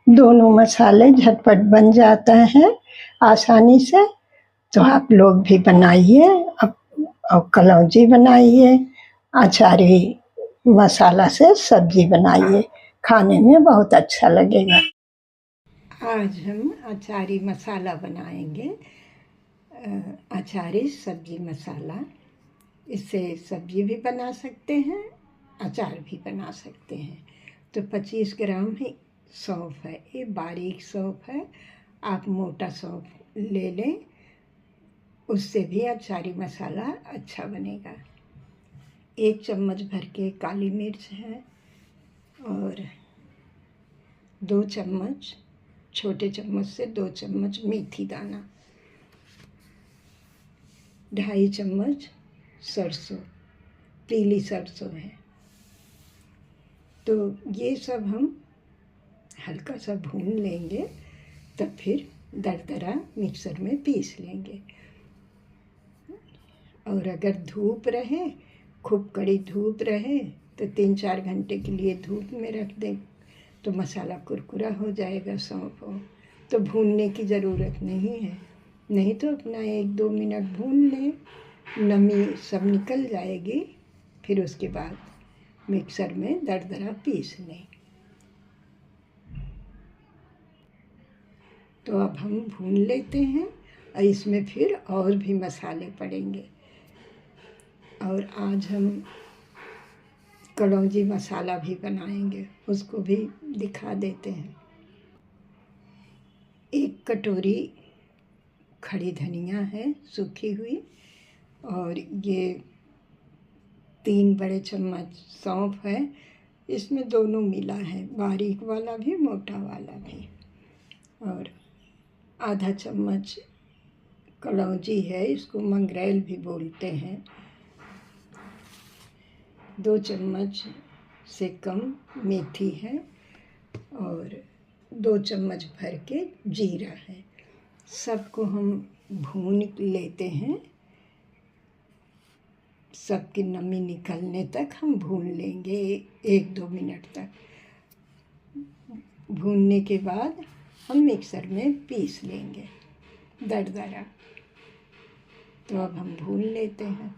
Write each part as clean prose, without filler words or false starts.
दोनों मसाले झटपट बन जाता है आसानी से। तो आप लोग भी बनाइए और कलौंजी बनाइए, अचारी मसाला से सब्जी बनाइए, खाने में बहुत अच्छा लगेगा। आज हम अचारी मसाला बनाएंगे, अचारी सब्जी मसाला। इससे सब्जी भी बना सकते हैं, अचार भी बना सकते हैं। तो 25 ग्राम ही सौंफ है, ये बारीक सौंफ है। आप मोटा सौंफ ले लें, उससे भी अचारी मसाला अच्छा बनेगा। 1 चम्मच भर के काली मिर्च है और 2 चम्मच, छोटे चम्मच से 2 चम्मच मेथी दाना, 2.5 चम्मच सरसों, पीली सरसों है। तो ये सब हम हल्का सा भून लेंगे, तब फिर दरदरा मिक्सर में पीस लेंगे। और अगर धूप रहे, खूब कड़ी धूप रहे, तो 3-4 घंटे के लिए धूप में रख दें, तो मसाला कुरकुरा हो जाएगा सौंफ हो। तो भूनने की ज़रूरत नहीं है, नहीं तो अपना 1-2 मिनट भून लें, नमी सब निकल जाएगी। फिर उसके बाद मिक्सर में दरदरा पीस लें। तो अब हम भून लेते हैं और इसमें फिर और भी मसाले पड़ेंगे। और आज हम कलौंजी मसाला भी बनाएंगे, उसको भी दिखा देते हैं। 1 कटोरी खड़ी धनिया है सूखी हुई, और ये 3 बड़े चम्मच सौंफ है। इसमें दोनों मिला है, बारीक वाला भी मोटा वाला भी। और आधा चम्मच कलौंजी है, इसको मंगरेल भी बोलते हैं। 2 चम्मच से कम मेथी है और 2 चम्मच भर के जीरा है। सबको हम भून लेते हैं, सबकी नमी निकलने तक हम भून लेंगे 1-2 मिनट तक। भूनने के बाद हम मिक्सर में पीस लेंगे दरदरा। तो अब हम भून लेते हैं।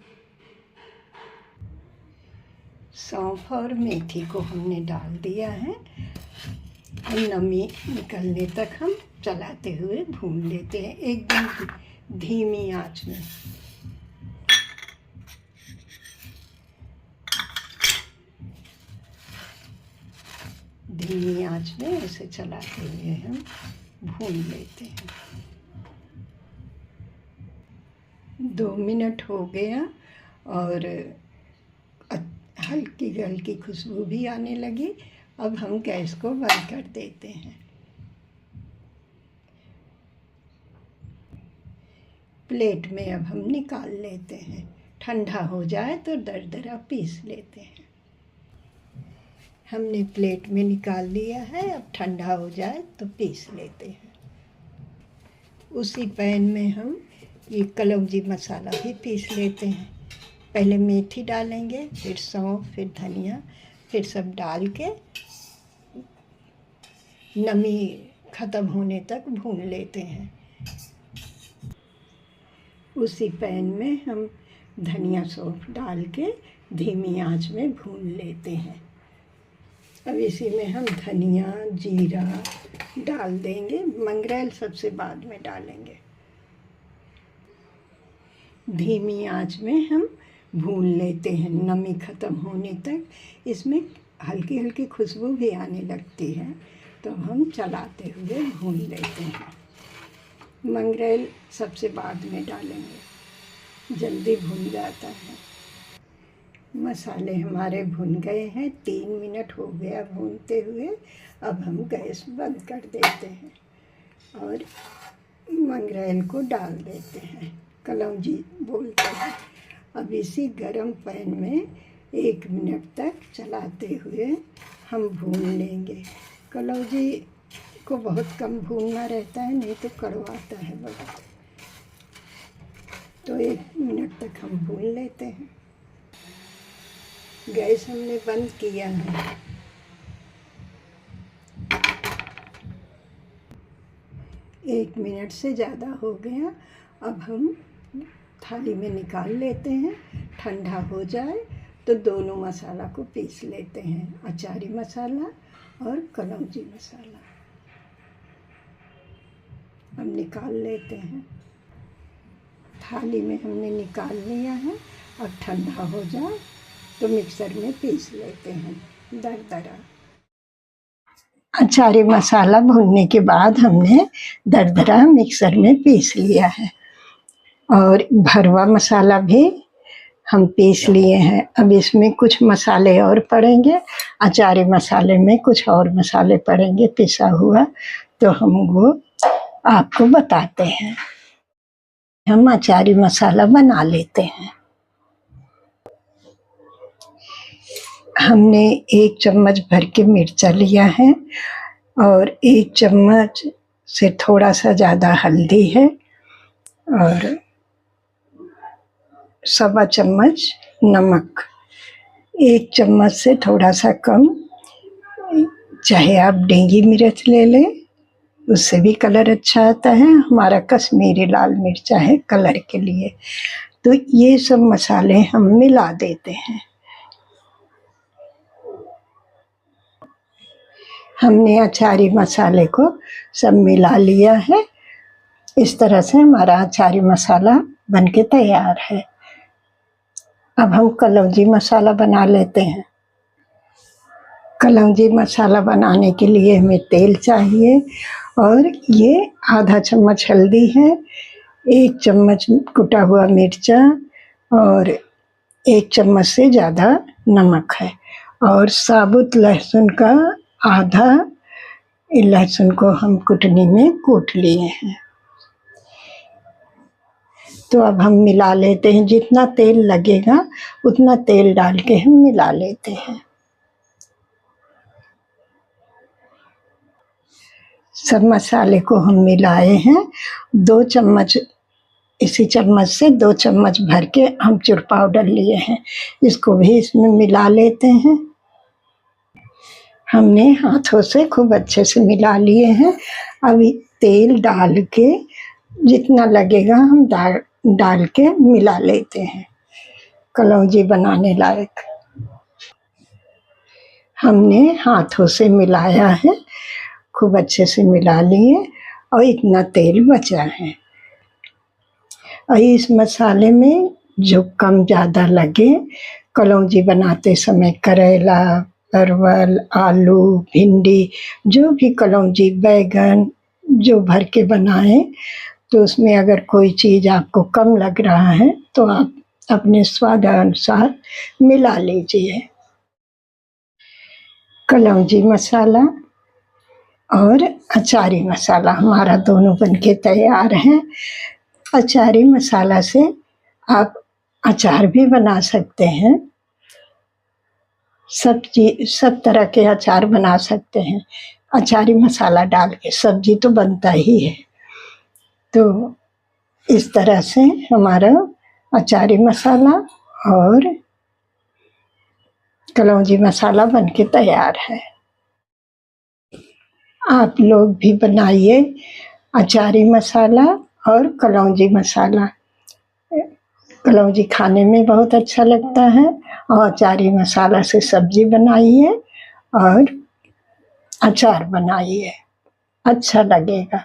सौंफ और मेथी को हमने डाल दिया है और नमी निकलने तक हम चलाते हुए भून लेते हैं, एकदम धीमी आंच में। धीमी आंच में ऐसे चलाते हुए हम भून लेते हैं। 2 मिनट हो गया और हल्की हल्की खुशबू भी आने लगी। अब हम गैस को बंद कर देते हैं। प्लेट में अब हम निकाल लेते हैं। ठंडा हो जाए तो दरदरा पीस लेते हैं। हमने प्लेट में निकाल लिया है, अब ठंडा हो जाए तो पीस लेते हैं। उसी पैन में हम ये कलौंजी मसाला भी पीस लेते हैं। पहले मेथी डालेंगे, फिर सौंफ, फिर धनिया, फिर सब डाल के नमी ख़त्म होने तक भून लेते हैं। उसी पैन में हम धनिया सौंफ डाल के धीमी आंच में भून लेते हैं। अब इसी में हम धनिया, जीरा डाल देंगे, मंगरेल सबसे बाद में डालेंगे। धीमी आंच में हम भून लेते हैं नमी ख़त्म होने तक। इसमें हल्की हल्की खुशबू भी आने लगती है, तो हम चलाते हुए भून लेते हैं। मंगरेल सबसे बाद में डालेंगे, जल्दी भुन जाता है। मसाले हमारे भुन गए हैं, 3 मिनट हो गया भूनते हुए। अब हम गैस बंद कर देते हैं और मंगरेल को डाल देते हैं, कलौंजी बोलते हैं। अब इसी गरम पैन में 1 मिनट तक चलाते हुए हम भून लेंगे। कलौंजी को बहुत कम भूनना रहता है, नहीं तो कड़वाता है बहुत। तो 1 मिनट तक हम भून लेते हैं। गैस हमने बंद किया है। 1 मिनट से ज़्यादा हो गया। अब हम थाली में निकाल लेते हैं। ठंडा हो जाए तो दोनों मसाला को पीस लेते हैं, अचारी मसाला और कलौंजी मसाला। अब निकाल लेते हैं। थाली में हमने निकाल लिया है। अब ठंडा हो जाए तो मिक्सर में पीस लेते हैं दरदरा। अचारी मसाला भूनने के बाद हमने दरदरा मिक्सर में पीस लिया है और भरवा मसाला भी हम पीस लिए हैं। अब इसमें कुछ मसाले और पड़ेंगे, अचारी मसाले में कुछ और मसाले पड़ेंगे पिसा हुआ, तो हम वो आपको बताते हैं। हम अचारी मसाला बना लेते हैं। हमने 1 चम्मच भर के मिर्चा लिया है और 1 चम्मच से थोड़ा सा ज़्यादा हल्दी है और 1.25 चम्मच नमक, 1 चम्मच से थोड़ा सा कम, चाहे आप डेंगी मिर्च ले लें, उससे भी कलर अच्छा आता है। हमारा कश्मीरी लाल मिर्चा है कलर के लिए। तो ये सब मसाले हम मिला देते हैं। हमने अचारी मसाले को सब मिला लिया है। इस तरह से हमारा अचारी मसाला बनके तैयार है। अब हम कलौंजी मसाला बना लेते हैं। कलौंजी मसाला बनाने के लिए हमें तेल चाहिए और ये आधा चम्मच हल्दी है, 1 चम्मच कुटा हुआ मिर्चा और 1 चम्मच से ज़्यादा नमक है और साबुत लहसुन का आधा लहसुन को हम कुटनी में कूट लिए हैं। तो अब हम मिला लेते हैं। जितना तेल लगेगा उतना तेल डाल के हम मिला लेते हैं। सब मसाले को हम मिलाए हैं। 2 चम्मच, इसी चम्मच से 2 चम्मच भर के अमचूर पाउडर लिए हैं, इसको भी इसमें मिला लेते हैं। हमने हाथों से खूब अच्छे से मिला लिए हैं। अभी तेल डाल के जितना लगेगा हम डाल के मिला लेते हैं कलौंजी बनाने लायक। हमने हाथों से मिलाया है, खूब अच्छे से मिला लिए और इतना तेल बचा है। और इस मसाले में जो कम ज़्यादा लगे, कलौंजी बनाते समय करेला, परवल, आलू, भिंडी, जो भी कलौंजी, बैगन जो भर के बनाएं, तो उसमें अगर कोई चीज़ आपको कम लग रहा है तो आप अपने स्वाद अनुसार मिला लीजिए। कलौंजी मसाला और अचारी मसाला हमारा दोनों बनके तैयार हैं। अचारी मसाला से आप अचार भी बना सकते हैं। सब तरह के अचार बना सकते हैं अचारी मसाला डाल के। सब्जी तो बनता ही है। तो इस तरह से हमारा अचारी मसाला और कलौंजी मसाला बनके तैयार है। आप लोग भी बनाइए अचारी मसाला और कलौंजी मसाला। कलौंजी खाने में बहुत अच्छा लगता है और अचारी मसाला से सब्जी बनाइए और अचार बनाइए, अच्छा लगेगा।